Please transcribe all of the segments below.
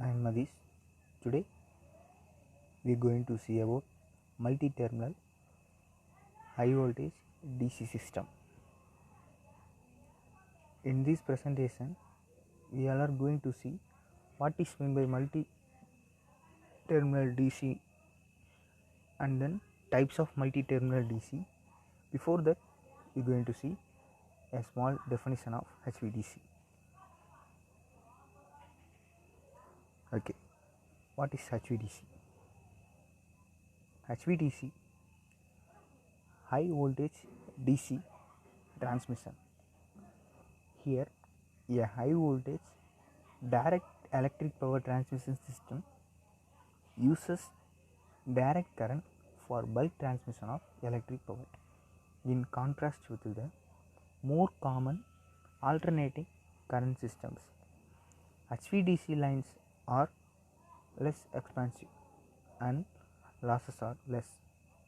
I am Madis. Today we are going to see about multi-terminal high voltage DC system. In this presentation we all are going to see what is meant by multi-terminal DC and then types of multi-terminal DC. Before that we are going to see a small definition of HVDC. Okay, what is HVDC? HVDC, high voltage DC transmission. Here a high voltage direct electric power transmission system uses direct current for bulk transmission of electric power, in contrast with the more common alternating current systems. HVDC lines are less expensive and losses are less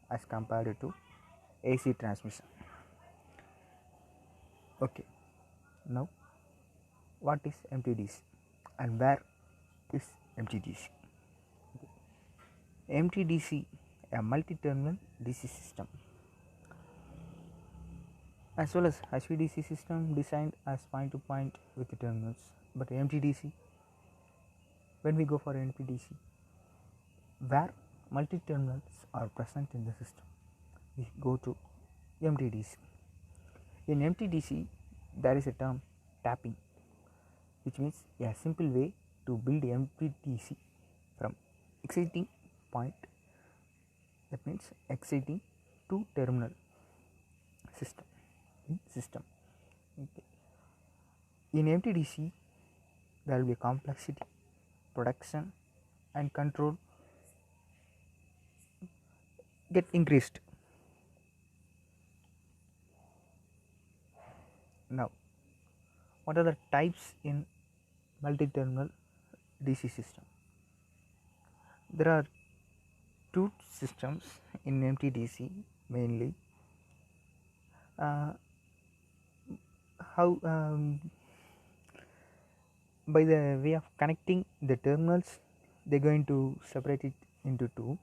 as compared to AC transmission. Okay, now what is MTDC and where is MTDC? MTDC, a multi-terminal DC system, as well as HVDC system designed as point to point with the terminals. But MTDC, when we go for MTDC, where multi-terminals are present in the system, we go to MTDC. In MTDC, there is a term tapping, which means a simple way to build MTDC from exciting point, that means exciting to terminal system. Okay. In MTDC, there will be complexity, production and control get increased. Now, what are the types in multi-terminal DC system? There are two systems in MTDC mainly. By the way of connecting the terminals, they are going to separate it into two: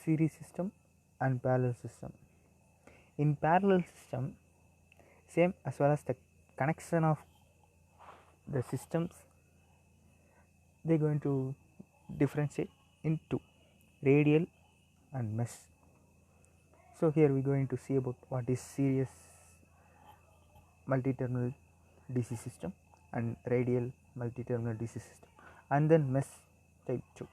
series system and parallel system. In parallel system, same as well as the connection of the systems, they are going to differentiate into radial and mesh. So here we are going to see about what is series multi-terminal DC system and radial multi-terminal DC system, and then mesh type 2.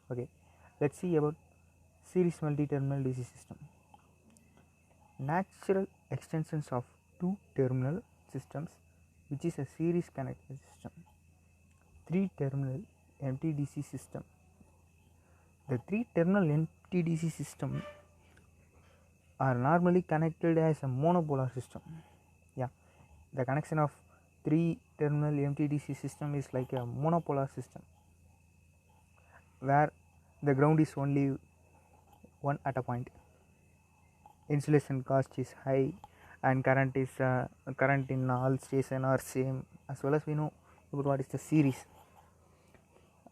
Okay, let's see about series multi-terminal DC system. Natural extensions of two terminal systems, which is a series connected system. 3-terminal MTDC system. The 3-terminal MTDC system are normally connected as a monopolar system. Yeah, the connection of 3-terminal MTDC system is like a monopolar system, where the ground is only one at a point. Insulation cost is high and current in all station are same, as well as we know about what is the series.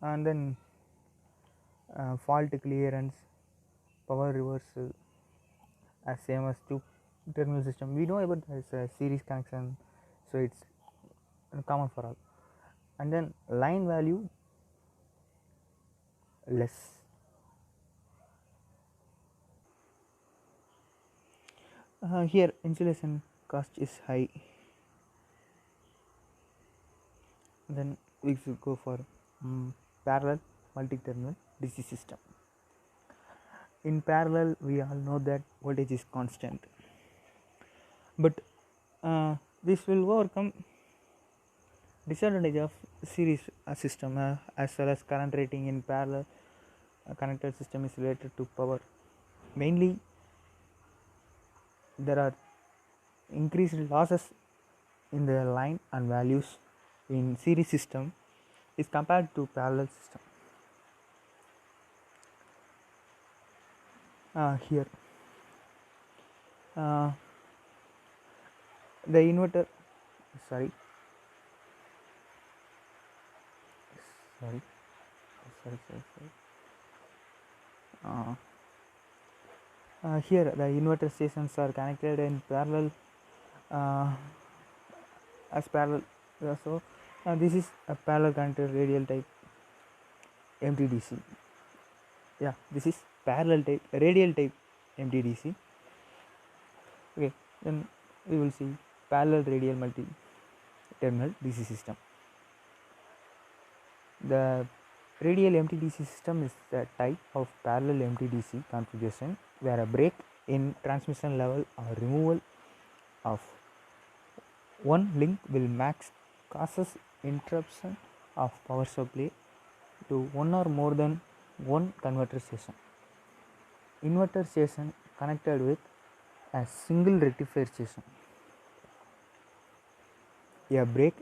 And then fault clearance, power reversal as same as 2-terminal system. We know about this series connection, so it's common for all. And then line value less. Here insulation cost is high. Then we should go for parallel multi-terminal DC system. In parallel, we all know that voltage is constant, but this will overcome disadvantage of series system, as well as current rating in parallel connected system is related to power. Mainly, there are increased losses in the line and values in series system is compared to parallel system. Here the inverter, sorry, sorry sorry. Here the inverter stations are connected in parallel uh, as parallel. So this is a parallel connected radial type MTDC. Yeah, this is parallel type radial type MTDC. Okay, then we will see parallel radial multi terminal DC system. The radial MTDC system is a type of parallel MTDC configuration where a break in transmission level or removal of one link will max causes interruption of power supply to one or more than one converter station. Inverter station connected with a single rectifier station. A break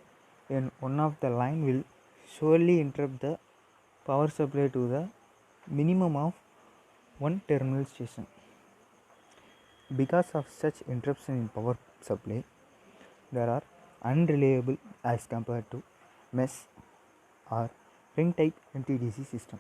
in one of the line will surely interrupt the power supply to the minimum of one terminal station. Because of such interruption in power supply, there are unreliable as compared to mesh or ring type MTDC system.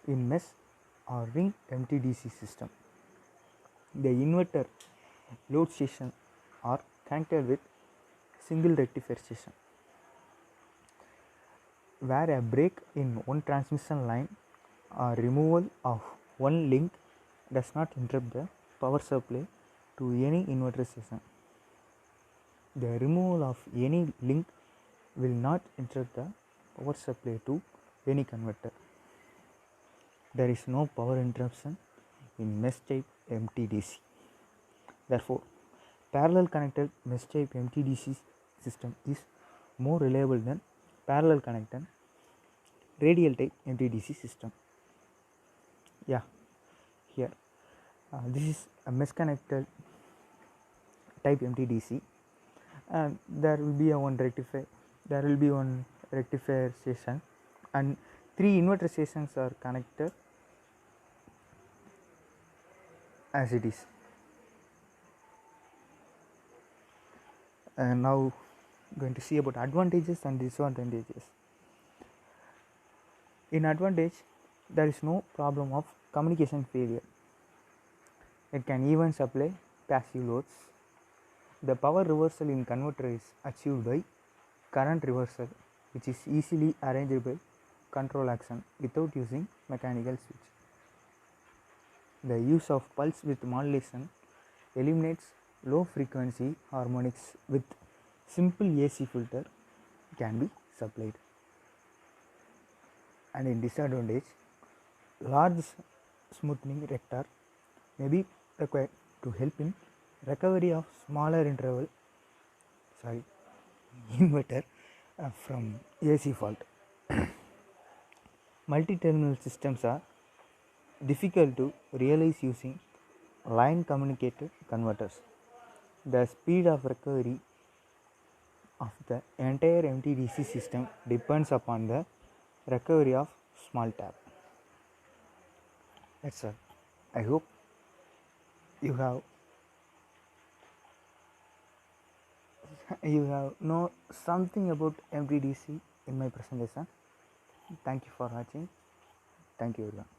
In mesh or ring MTDC system, the inverter load station are connected with single rectifier station. Where a break in one transmission line or removal of one link does not interrupt the power supply to any inverter station. The removal of any link will not interrupt the power supply to any converter. There is no power interruption in mesh type MTDC. Therefore, parallel connected mesh type MTDC system is more reliable than parallel connected radial type MTDC system. Yeah, here this is a mesh connected type MTDC, and there will be one rectifier station, and 3 inverter stations are connected as it is. And now going to see about advantages and disadvantages. In advantage, there is no problem of communication failure. It can even supply passive loads. The power reversal in converter is achieved by current reversal, which is easily arranged by control action without using mechanical switch. The use of pulse width modulation eliminates low frequency harmonics with simple AC filter can be supplied. And in disadvantage, large smoothing rector may be required to help in recovery of smaller inverter from AC fault. Multi-terminal systems are difficult to realize using line communicated converters. The speed of recovery of the entire MTDC system depends upon the recovery of small tap. That's all. I hope you have know something about MTDC in my presentation. Thank you for watching. Thank you everyone.